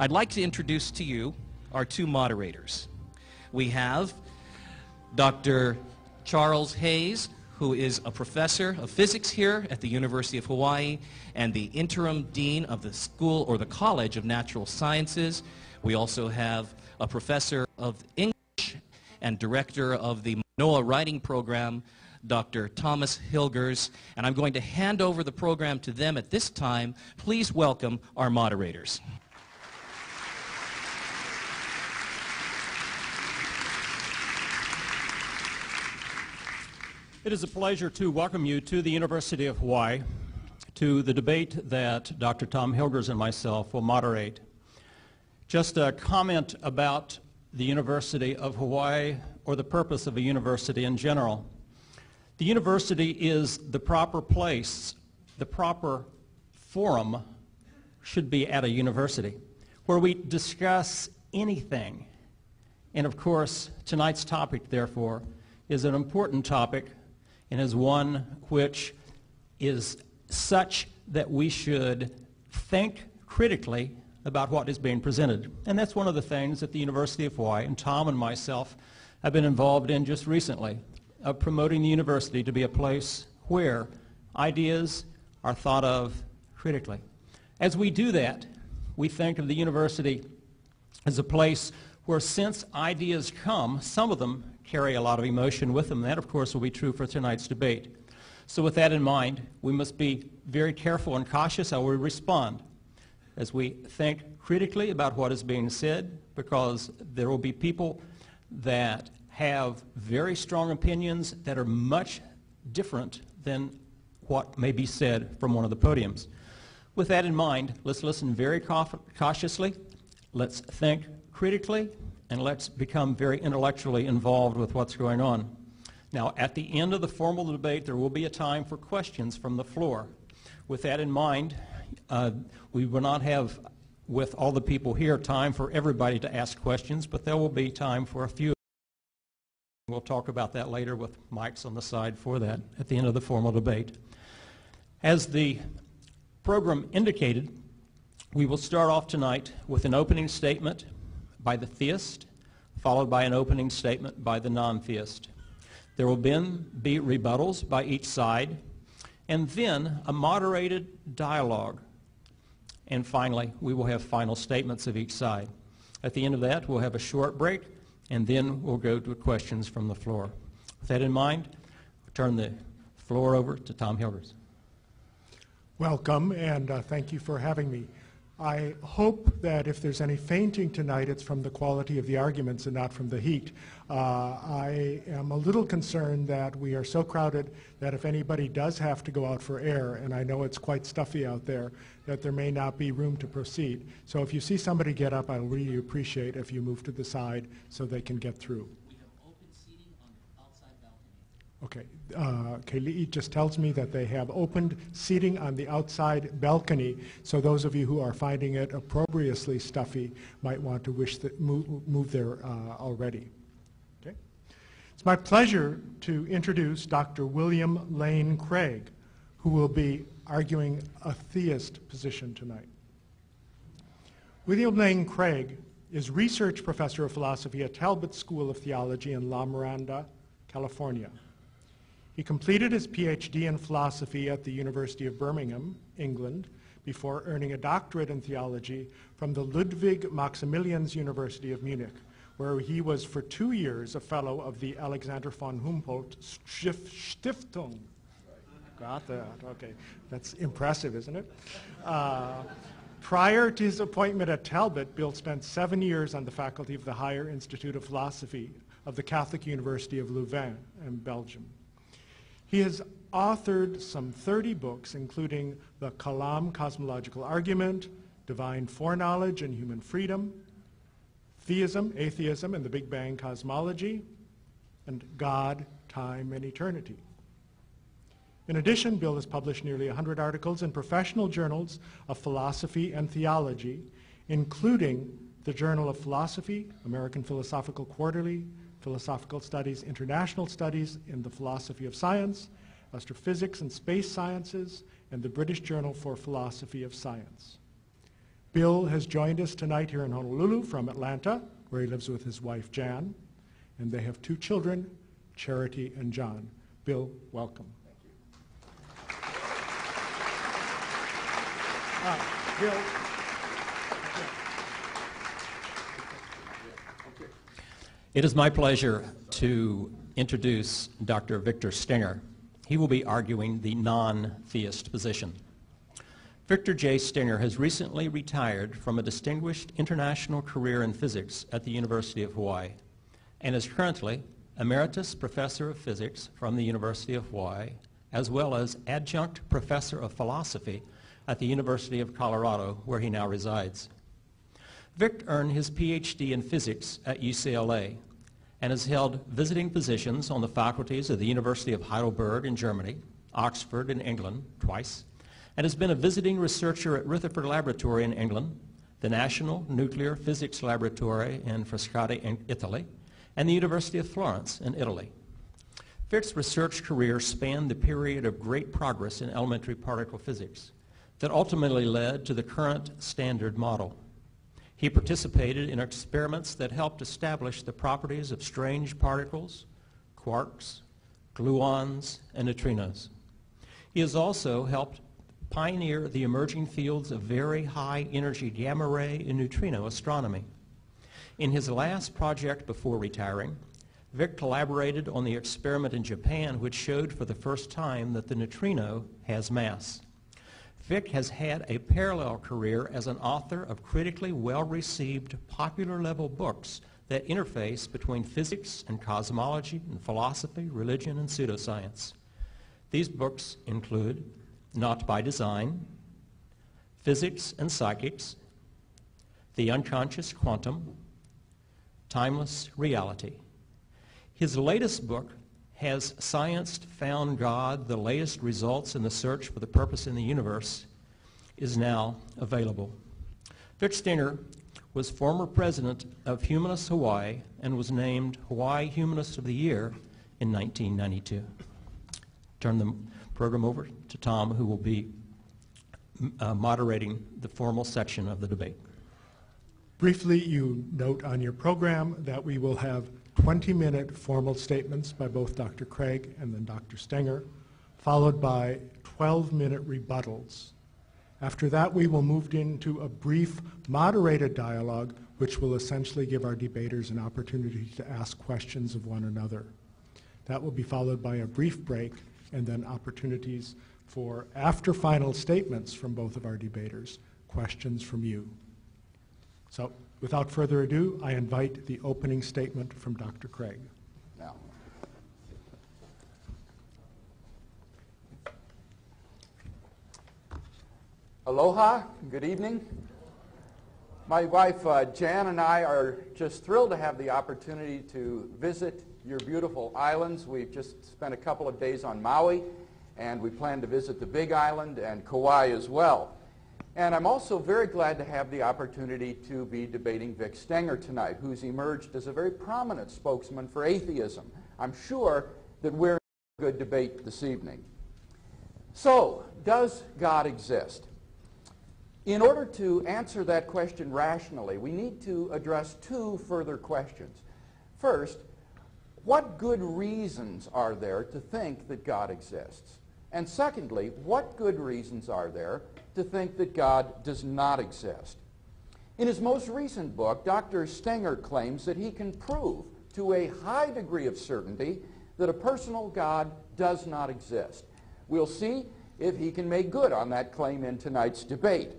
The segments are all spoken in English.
I'd like to introduce to you our two moderators. We have Dr. Charles Hayes, who is a professor of physics here at the University of Hawaii and the interim dean of the school or the College of Natural Sciences. We also have a professor of English and director of the Manoa Writing Program, Dr. Thomas Hilgers, and I'm going to hand over the program to them at this time. Please welcome our moderators. It is a pleasure to welcome you to the University of Hawaii to the debate that Dr. Tom Hilgers and myself will moderate. Just a comment about the University of Hawaii, or the purpose of a university in general. The university is the proper place, the proper forum should be at a university, where we discuss anything. And of course, tonight's topic, therefore, is an important topic and is one which is such that we should think critically about what is being presented. And that's one of the things that the University of Hawaii and Tom and myself have been involved in just recently, of promoting the university to be a place where ideas are thought of critically. As we do that, we think of the university as a place where, since ideas come, some of them carry a lot of emotion with them. That, of course, will be true for tonight's debate. So with that in mind, we must be very careful and cautious how we respond as we think critically about what is being said, because there will be people that have very strong opinions that are much different than what may be said from one of the podiums. With that in mind, let's listen very cautiously, let's think critically, and let's become very intellectually involved with what's going on. Now, at the end of the formal debate, there will be a time for questions from the floor. With that in mind, we will not have, with all the people here, time for everybody to ask questions, but there will be time for a few. We'll talk about that later with mics on the side for that at the end of the formal debate. As the program indicated, we will start off tonight with an opening statement by the theist, followed by an opening statement by the non-theist. There will then be rebuttals by each side, and then a moderated dialogue. And finally, we will have final statements of each side. At the end of that, we'll have a short break, and then we'll go to questions from the floor. With that in mind, I'll turn the floor over to Tom Hilgers. Welcome, and thank you for having me. I hope that if there's any fainting tonight, it's from the quality of the arguments and not from the heat. I am a little concerned that we are so crowded that if anybody does have to go out for air, and I know it's quite stuffy out there, that there may not be room to proceed. So if you see somebody get up, I'll really appreciate if you move to the side so they can get through. We have open seating on the outside balcony. Okay, Kali'i just tells me that they have opened seating on the outside balcony, so those of you who are finding it opprobriously stuffy might want to wish that move there already. Okay. It's my pleasure to introduce Dr. William Lane Craig, who will be arguing a theist position tonight. William Lane Craig is research professor of philosophy at Talbot School of Theology in La Miranda, California. He completed his PhD in philosophy at the University of Birmingham, England, before earning a doctorate in theology from the Ludwig Maximilians University of Munich, where he was for 2 years a fellow of the Alexander von Humboldt Stiftung. Got that, okay. That's impressive, isn't it? Prior to his appointment at Talbot, Bill spent 7 years on the faculty of the Higher Institute of Philosophy of the Catholic University of Louvain in Belgium. He has authored some 30 books, including The Kalam Cosmological Argument, Divine Foreknowledge and Human Freedom, Theism, Atheism, and the Big Bang Cosmology, and God, Time, and Eternity. In addition, Bill has published nearly 100 articles in professional journals of philosophy and theology, including the Journal of Philosophy, American Philosophical Quarterly, Philosophical Studies, International Studies in the Philosophy of Science, Astrophysics and Space Sciences, and the British Journal for Philosophy of Science. Bill has joined us tonight here in Honolulu from Atlanta, where he lives with his wife, Jan, and they have 2 children, Charity and John. Bill, welcome. Thank you. Bill. It is my pleasure to introduce Dr. Victor Stenger. He will be arguing the non-theist position. Victor J. Stenger has recently retired from a distinguished international career in physics at the University of Hawaii and is currently Emeritus Professor of Physics from the University of Hawaii, as well as Adjunct Professor of Philosophy at the University of Colorado, where he now resides. Vic earned his PhD in physics at UCLA and has held visiting positions on the faculties of the University of Heidelberg in Germany, Oxford in England twice, and has been a visiting researcher at Rutherford Laboratory in England, the National Nuclear Physics Laboratory in Frascati in Italy, and the University of Florence in Italy. Vic's research career spanned the period of great progress in elementary particle physics that ultimately led to the current standard model. He participated in experiments that helped establish the properties of strange particles, quarks, gluons, and neutrinos. He has also helped pioneer the emerging fields of very high energy gamma ray and neutrino astronomy. In his last project before retiring, Vic collaborated on the experiment in Japan which showed for the first time that the neutrino has mass. Vic has had a parallel career as an author of critically well-received popular-level books that interface between physics and cosmology and philosophy, religion, and pseudoscience. These books include Not by Design, Physics and Psychics, The Unconscious Quantum, Timeless Reality. His latest book has Science Found God, the latest results in the search for the purpose in the universe, is now available. Vic Stenger was former president of Humanists Hawaii and was named Hawaii Humanist of the Year in 1992. Turn the program over to Tom, who will be moderating the formal section of the debate. Briefly, you note on your program that we will have 20-minute formal statements by both Dr. Craig and then Dr. Stenger, followed by 12-minute rebuttals. After that, we will move into a brief moderated dialogue, which will essentially give our debaters an opportunity to ask questions of one another. That will be followed by a brief break and then opportunities for, after final statements from both of our debaters, questions from you. So, without further ado, I invite the opening statement from Dr. Craig. Now. Aloha, good evening. My wife Jan and I are just thrilled to have the opportunity to visit your beautiful islands. We've just spent a couple of days on Maui, and we plan to visit the Big Island and Kauai as well. And I'm also very glad to have the opportunity to be debating Vic Stenger tonight, who's emerged as a very prominent spokesman for atheism. I'm sure that we're in a good debate this evening. So, does God exist? In order to answer that question rationally, we need to address 2 further questions. First, what good reasons are there to think that God exists? And secondly, what good reasons are there to think that God does not exist? In his most recent book, Dr. Stenger claims that he can prove to a high degree of certainty that a personal God does not exist. We'll see if he can make good on that claim in tonight's debate.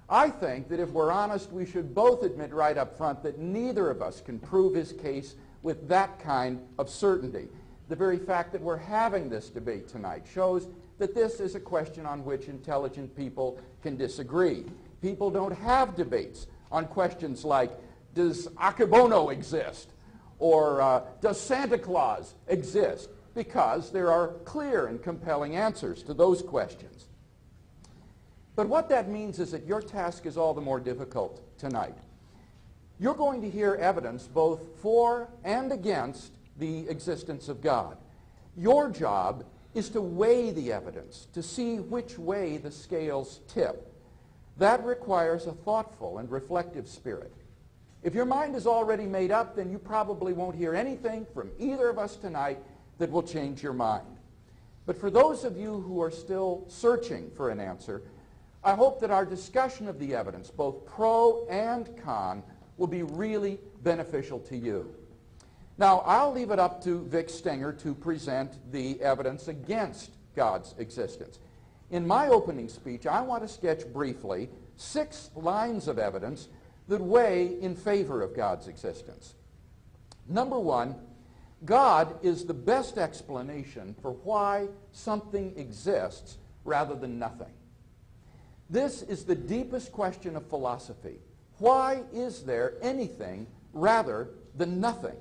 I think that if we're honest, we should both admit right up front that neither of us can prove his case with that kind of certainty. The very fact that we're having this debate tonight shows that this is a question on which intelligent people can disagree. People don't have debates on questions like, does Akebono exist? Or does Santa Claus exist? Because there are clear and compelling answers to those questions. But what that means is that your task is all the more difficult tonight. You're going to hear evidence both for and against the existence of God. Your job is to weigh the evidence, to see which way the scales tip. That requires a thoughtful and reflective spirit. If your mind is already made up, then you probably won't hear anything from either of us tonight that will change your mind. But for those of you who are still searching for an answer, I hope that our discussion of the evidence, both pro and con, will be really beneficial to you. Now, I'll leave it up to Vic Stenger to present the evidence against God's existence. In my opening speech, I want to sketch briefly 6 lines of evidence that weigh in favor of God's existence. Number 1, God is the best explanation for why something exists rather than nothing. This is the deepest question of philosophy. Why is there anything rather than nothing?